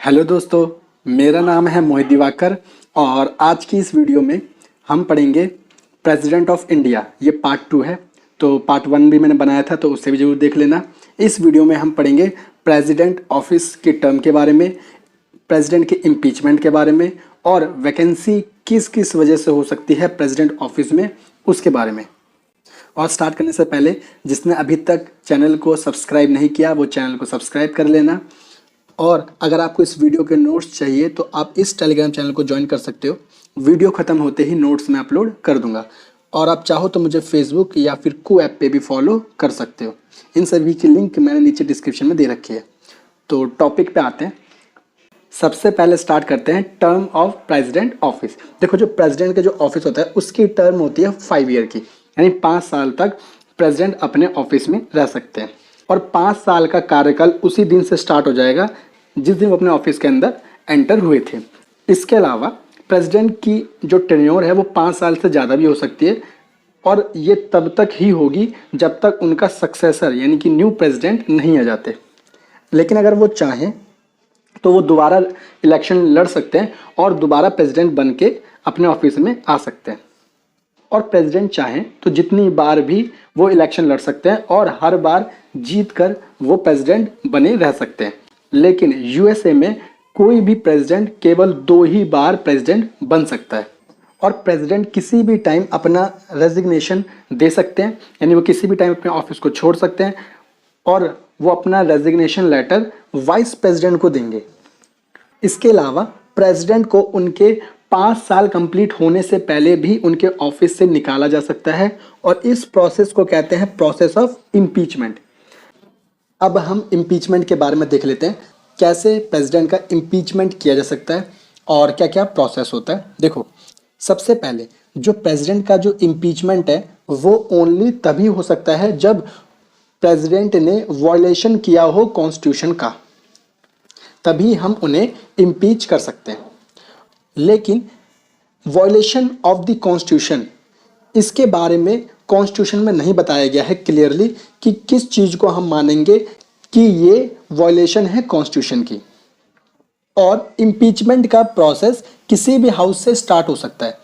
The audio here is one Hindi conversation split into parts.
हेलो दोस्तों, मेरा नाम है मोहित दिवाकर और आज की इस वीडियो में हम पढ़ेंगे प्रेसिडेंट ऑफ इंडिया। ये पार्ट 2 है, तो पार्ट 1 भी मैंने बनाया था, तो उससे भी जरूर देख लेना। इस वीडियो में हम पढ़ेंगे प्रेसिडेंट ऑफिस के टर्म के बारे में, प्रेसिडेंट के इम्पीचमेंट के बारे में और वैकेंसी किस किस वजह से हो सकती है प्रेसिडेंट ऑफिस में, उसके बारे में। और स्टार्ट करने से पहले जिसने अभी तक चैनल को सब्सक्राइब नहीं किया वो चैनल को सब्सक्राइब कर लेना। और अगर आपको इस वीडियो के नोट्स चाहिए तो आप इस टेलीग्राम चैनल को ज्वाइन कर सकते हो। वीडियो ख़त्म होते ही नोट्स मैं अपलोड कर दूंगा। और आप चाहो तो मुझे फेसबुक या फिर को ऐप पे भी फॉलो कर सकते हो। इन सभी की लिंक मैंने नीचे डिस्क्रिप्शन में दे रखी है। तो टॉपिक पे आते हैं। सबसे पहले स्टार्ट करते हैं टर्म ऑफ प्रेसिडेंट ऑफिस। देखो, जो प्रेसिडेंट का जो ऑफिस होता है उसकी टर्म होती है 5 ईयर की, यानी 5 साल तक प्रेसिडेंट अपने ऑफिस में रह सकते हैं। और 5 साल का कार्यकाल उसी दिन से स्टार्ट हो जाएगा जिस दिन वो अपने ऑफिस के अंदर एंटर हुए थे। इसके अलावा प्रेसिडेंट की जो टेन्योर है वो 5 साल से ज़्यादा भी हो सकती है, और ये तब तक ही होगी जब तक उनका सक्सेसर यानी कि न्यू प्रेसिडेंट नहीं आ जाते। लेकिन अगर वो चाहें तो वो दोबारा इलेक्शन लड़ सकते हैं और दोबारा प्रेसिडेंट बन के अपने ऑफिस में आ सकते हैं। और प्रेसिडेंट चाहें तो जितनी बार भी वो इलेक्शन लड़ सकते हैं और हर बार जीत कर वो प्रेसिडेंट बने रह सकते हैं। लेकिन यूएसए में कोई भी प्रेसिडेंट केवल 2 ही बार प्रेसिडेंट बन सकता है। और प्रेसिडेंट किसी भी टाइम अपना रेजिग्नेशन दे सकते हैं, यानी वो किसी भी टाइम अपने ऑफिस को छोड़ सकते हैं और वो अपना रेजिग्नेशन लेटर वाइस प्रेसिडेंट को देंगे। इसके अलावा प्रेसिडेंट को उनके 5 साल कंप्लीट होने से पहले भी उनके ऑफिस से निकाला जा सकता है, और इस प्रोसेस को कहते हैं प्रोसेस ऑफ इम्पीचमेंट। अब हम इम्पीचमेंट के बारे में देख लेते हैं, कैसे प्रेसिडेंट का इम्पीचमेंट किया जा सकता है और क्या क्या प्रोसेस होता है। देखो, सबसे पहले जो प्रेसिडेंट का जो इम्पीचमेंट है वो ओनली तभी हो सकता है जब प्रेसिडेंट ने वॉयलेशन किया हो कॉन्स्टिट्यूशन का, तभी हम उन्हें इम्पीच कर सकते हैं। लेकिन वॉयलेशन ऑफ द कॉन्स्टिट्यूशन, इसके बारे में कॉन्स्टिट्यूशन में नहीं बताया गया है क्लियरली कि किस चीज़ को हम मानेंगे कि ये वॉयलेशन है कॉन्स्टिट्यूशन की। और इम्पीचमेंट का प्रोसेस किसी भी हाउस से स्टार्ट हो सकता है।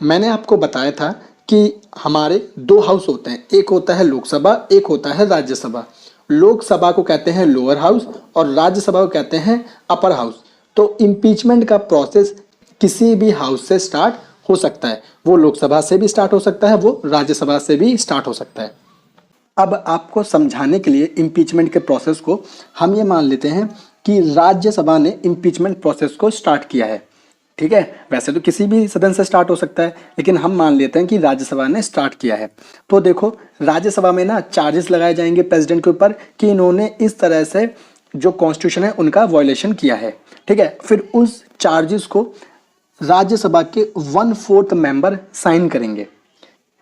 मैंने आपको बताया था कि हमारे 2 हाउस होते हैं, एक होता है लोकसभा, एक होता है राज्यसभा। लोकसभा को कहते हैं लोअर हाउस और राज्यसभा को कहते हैं अपर हाउस। तो इम्पीचमेंट का प्रोसेस किसी भी हाउस से स्टार्ट हो सकता है। वो लोकसभा से भी स्टार्ट हो सकता है, वो राज्यसभा से भी स्टार्ट हो सकता है। अब आपको समझाने के लिए इम्पीचमेंट के प्रोसेस को हम ये मान लेते हैं कि राज्यसभा ने इम्पीचमेंट प्रोसेस को स्टार्ट किया है। ठीक है, वैसे तो किसी भी सदन से स्टार्ट हो सकता है, लेकिन हम मान लेते हैं कि राज्यसभा ने स्टार्ट किया है। तो देखो, राज्यसभा में ना चार्जेस लगाए जाएंगे प्रेसिडेंट के ऊपर कि इन्होंने इस तरह से जो कॉन्स्टिट्यूशन है उनका वायलेशन किया है। ठीक है, फिर उस चार्जेस को राज्यसभा के 1/4 मेंबर साइन करेंगे।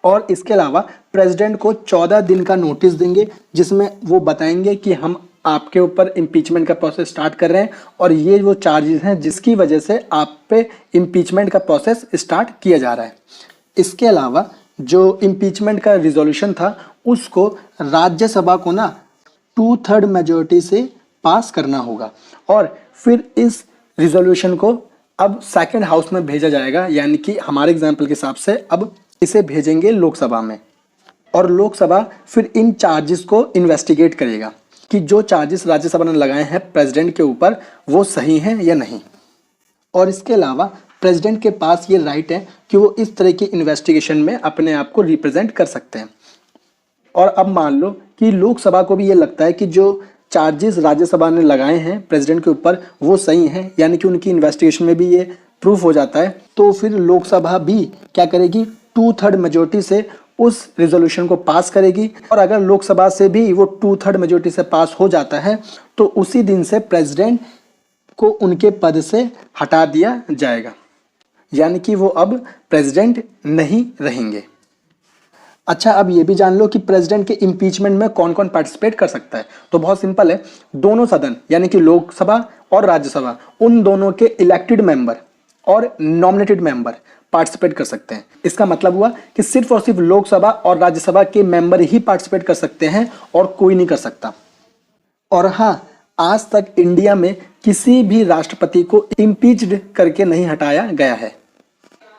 और इसके अलावा प्रेसिडेंट को 14 दिन का नोटिस देंगे, जिसमें वो बताएंगे कि हम आपके ऊपर इम्पीचमेंट का प्रोसेस स्टार्ट कर रहे हैं और ये वो चार्जेस हैं जिसकी वजह से आप पे इम्पीचमेंट का प्रोसेस स्टार्ट किया जा रहा है। इसके अलावा जो इम्पीचमेंट का रिजोल्यूशन था उसको राज्यसभा को ना 2/3 मेजोरिटी से पास करना होगा, और फिर इस रिजोल्यूशन को अब सेकंड हाउस में भेजा जाएगा, यानी कि हमारे एग्जाम्पल के हिसाब से अब इसे भेजेंगे लोकसभा में। और लोकसभा फिर इन चार्जेस को इन्वेस्टिगेट करेगा कि जो चार्जेस राज्यसभा ने लगाए हैं प्रेसिडेंट के ऊपर वो सही हैं या नहीं। और इसके अलावा प्रेसिडेंट के पास ये राइट है कि वो इस तरह की इन्वेस्टिगेशन में अपने आप को रिप्रेजेंट कर सकते हैं। और अब मान लो कि लोकसभा को भी ये लगता है कि जो चार्जेस राज्यसभा ने लगाए हैं प्रेसिडेंट के ऊपर वो सही हैं, यानी कि उनकी इन्वेस्टिगेशन में भी ये प्रूफ हो जाता है, तो फिर लोकसभा भी क्या करेगी, 2/3 मेजोरिटी से उस रिजोल्यूशन को पास करेगी। और अगर लोकसभा से भी वो 2/3 मेजोरिटी से पास हो जाता है तो उसी दिन से प्रेसिडेंट को उनके पद से हटा दिया जाएगा, यानी कि वो अब प्रेसिडेंट नहीं रहेंगे। अच्छा, अब ये भी जान लो कि प्रेसिडेंट के इम्पीचमेंट में कौन कौन पार्टिसिपेट कर सकता है। तो बहुत सिंपल है, दोनों सदन यानी कि लोकसभा और राज्यसभा, उन दोनों के इलेक्टेड मेंबर और नॉमिनेटेड मेंबर पार्टिसिपेट कर सकते हैं। इसका मतलब हुआ कि सिर्फ और सिर्फ लोकसभा और राज्यसभा के मेंबर ही पार्टिसिपेट कर सकते हैं और कोई नहीं कर सकता। और हाँ, आज तक इंडिया में किसी भी राष्ट्रपति को इम्पीच्ड करके नहीं हटाया गया है।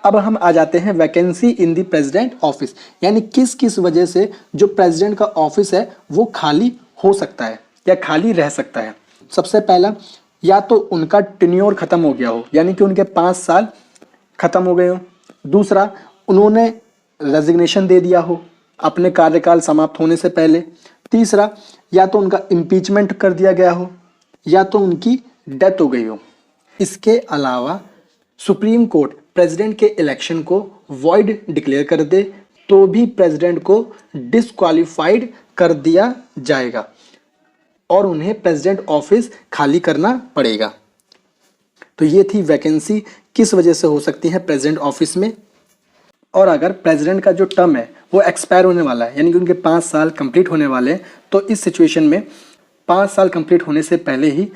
अब हम आ जाते हैं vacancy in the president office, यानी किस किस वजह से जो प्रेसिडेंट का ऑफिस है वो खाली हो सकता है या खाली रह सकता है। सबसे पहला, या तो उनका टेन्योर खत्म हो गया हो, यानी कि उनके 5 साल खत्म हो गए हो। दूसरा, उन्होंने रेजिग्नेशन दे दिया हो अपने कार्यकाल समाप्त होने से पहले। तीसरा, या तो उनका इम्पीचमेंट कर दिया गया हो या तो उनकी डेथ हो गई हो। इसके अलावा सुप्रीम कोर्ट प्रेसिडेंट के इलेक्शन को वॉइड डिक्लेयर कर दे तो भी प्रेसिडेंट को डिस्क्वालीफाइड कर दिया जाएगा और उन्हें प्रेसिडेंट ऑफिस खाली करना पड़ेगा। तो ये थी वैकेंसी किस वजह से हो सकती है प्रेसिडेंट ऑफिस में। और अगर प्रेसिडेंट का जो टर्म है वो एक्सपायर होने वाला है, यानी कि उनके 5 साल कंप्लीट होने वाले हैं, तो इस सिचुएशन में 5 साल कंप्लीट होने से पहले ही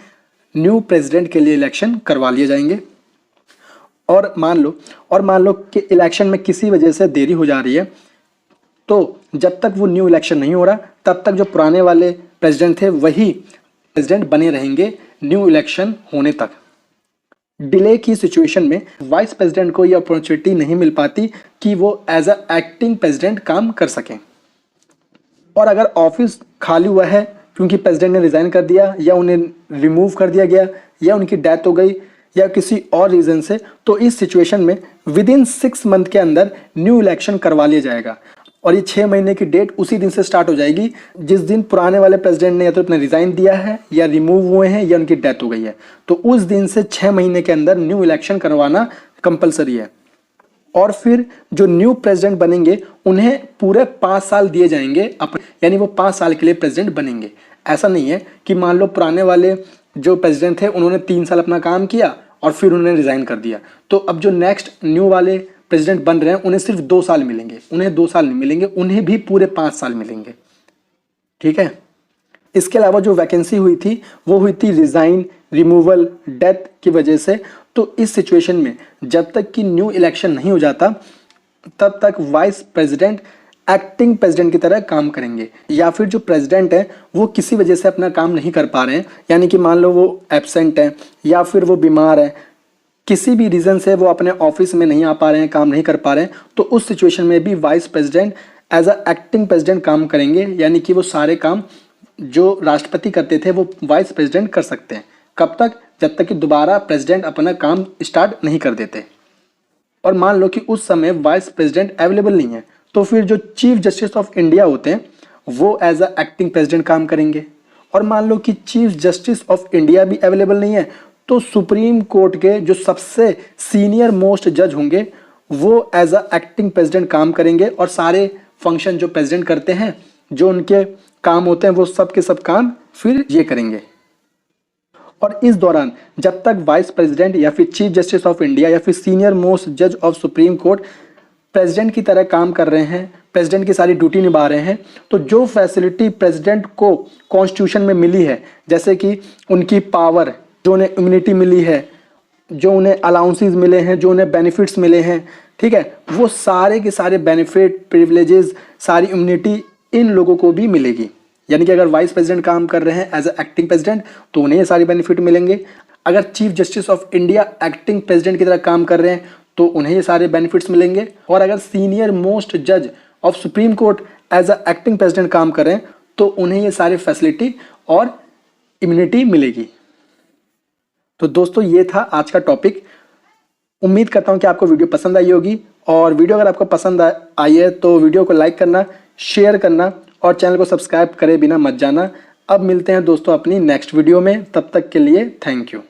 न्यू प्रेसिडेंट के लिए इलेक्शन करवा लिए जाएंगे। और मान लो कि इलेक्शन में किसी वजह से देरी हो जा रही है, तो जब तक वो न्यू इलेक्शन नहीं हो रहा तब तक जो पुराने वाले प्रेसिडेंट थे वही प्रेसिडेंट बने रहेंगे न्यू इलेक्शन होने तक। डिले की सिचुएशन में वाइस प्रेसिडेंट को यह अपॉर्चुनिटी नहीं मिल पाती कि वो एज अ एक्टिंग प्रेसिडेंट काम कर सकें। और अगर ऑफिस खाली हुआ है क्योंकि प्रेसिडेंट ने रिजाइन कर दिया या उन्हें रिमूव कर दिया गया या उनकी डेथ हो गई या किसी और रीजन से, तो इस सिचुएशन में विद इन 6 मंथ के अंदर न्यू इलेक्शन करवा लिया जाएगा। और ये 6 महीने की डेट उसी दिन से स्टार्ट हो जाएगी जिस दिन पुराने वाले प्रेसिडेंट ने या तो अपना रिजाइन दिया है या रिमूव हुए हैं या उनकी डेथ हो गई है। तो उस दिन से 6 महीने के अंदर न्यू इलेक्शन करवाना कंपलसरी है। और फिर जो न्यू प्रेसिडेंट बनेंगे उन्हें पूरे 5 साल दिए जाएंगे यानी वो 5 साल के लिए प्रेसिडेंट बनेंगे। ऐसा नहीं है कि मान लो पुराने वाले जो प्रेसिडेंट थे उन्होंने 3 साल अपना काम किया और फिर उन्होंने रिजाइन कर दिया, तो अब जो नेक्स्ट न्यू वाले प्रेसिडेंट बन रहे हैं उन्हें सिर्फ 2 साल मिलेंगे, उन्हें 2 साल नहीं मिलेंगे, उन्हें भी पूरे 5 साल मिलेंगे। ठीक है। इसके अलावा जो वैकेंसी हुई थी वो हुई थी रिजाइन, रिमूवल, डेथ की वजह से। तो इस सिचुएशन में जब तक कि न्यू इलेक्शन नहीं हो जाता तब तक वाइस प्रेसिडेंट एक्टिंग प्रेसिडेंट की तरह काम करेंगे, या फिर जो प्रेसिडेंट है वो किसी वजह से अपना काम नहीं कर पा रहे हैं, यानी कि मान लो वो एब्सेंट है या फिर वो बीमार है, किसी भी रीज़न से वो अपने ऑफिस में नहीं आ पा रहे हैं, काम नहीं कर पा रहे हैं, तो उस सिचुएशन में भी vice president as a acting president काम करेंगे, यानी कि वो सारे काम जो राष्ट्रपति करते थे वो वाइस प्रेसिडेंट कर सकते हैं। कब तक? जब तक कि दोबारा प्रेसिडेंट अपना काम स्टार्ट नहीं कर देते। और मान लो कि उस समय वाइस प्रेसिडेंट अवेलेबल नहीं है, तो फिर जो चीफ जस्टिस ऑफ इंडिया होते हैं वो एज अ एक्टिंग प्रेसिडेंट काम करेंगे। और मान लो कि चीफ जस्टिस ऑफ इंडिया भी अवेलेबल नहीं है, तो सुप्रीम कोर्ट के जो सबसे सीनियर मोस्ट जज होंगे वो एज अ एक्टिंग प्रेसिडेंट काम करेंगे और सारे फंक्शन जो प्रेसिडेंट करते हैं, जो उनके काम होते हैं, वो सब के सब काम फिर ये करेंगे। और इस दौरान जब तक वाइस प्रेसिडेंट या फिर चीफ जस्टिस ऑफ इंडिया या फिर सीनियर मोस्ट जज ऑफ सुप्रीम कोर्ट प्रेसिडेंट की तरह काम कर रहे हैं, प्रेसिडेंट की सारी ड्यूटी निभा रहे हैं, तो जो फैसिलिटी प्रेसिडेंट को कॉन्स्टिट्यूशन में मिली है, जैसे कि उनकी पावर, जो उन्हें इम्यूनिटी मिली है, जो उन्हें अलाउंसेस मिले हैं, जो उन्हें बेनिफिट्स मिले हैं, ठीक है, वो सारे के सारे बेनिफिट, प्रिविलेजेस, सारी इम्यूनिटी इन लोगों को भी मिलेगी। यानी कि अगर वाइस प्रेसिडेंट काम कर रहे हैं एज अ एक्टिंग प्रेसिडेंट तो उन्हें ये सारी बेनिफिट मिलेंगे। अगर chief justice of India acting president की तरह काम कर रहे हैं तो उन्हें ये सारे बेनिफिट्स मिलेंगे। और अगर सीनियर मोस्ट जज of Supreme Court as a acting president काम कर रहे हैं तो उन्हें ये सारे फैसिलिटी और इम्यूनिटी मिलेगी। तो दोस्तों ये था आज का टॉपिक। उम्मीद करता हूँ कि आपको वीडियो पसंद आई होगी, और वीडियो अगर आपको पसंद आई है तो वीडियो को लाइक करना, शेयर करना और चैनल को सब्सक्राइब करे बिना मत जाना। अब मिलते हैं दोस्तों अपनी नेक्स्ट वीडियो में, तब तक के लिए थैंक यू।